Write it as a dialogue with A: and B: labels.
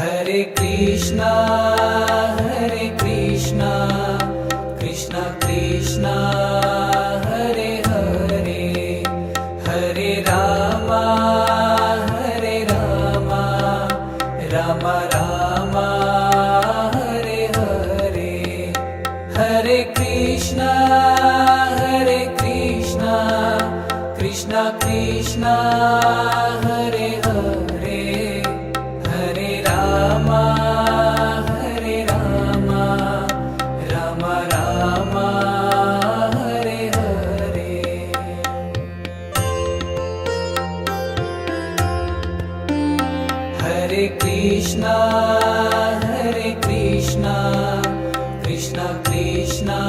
A: Hare Krishna Krishna Krishna Hare Hare, Hare Rama Ram Ram Hare Hare, Hare Krishna Krishna Krishna Hare Hare, Hare Ram Ram Ram Hare Hare. Hare Krishna Krishna Krishna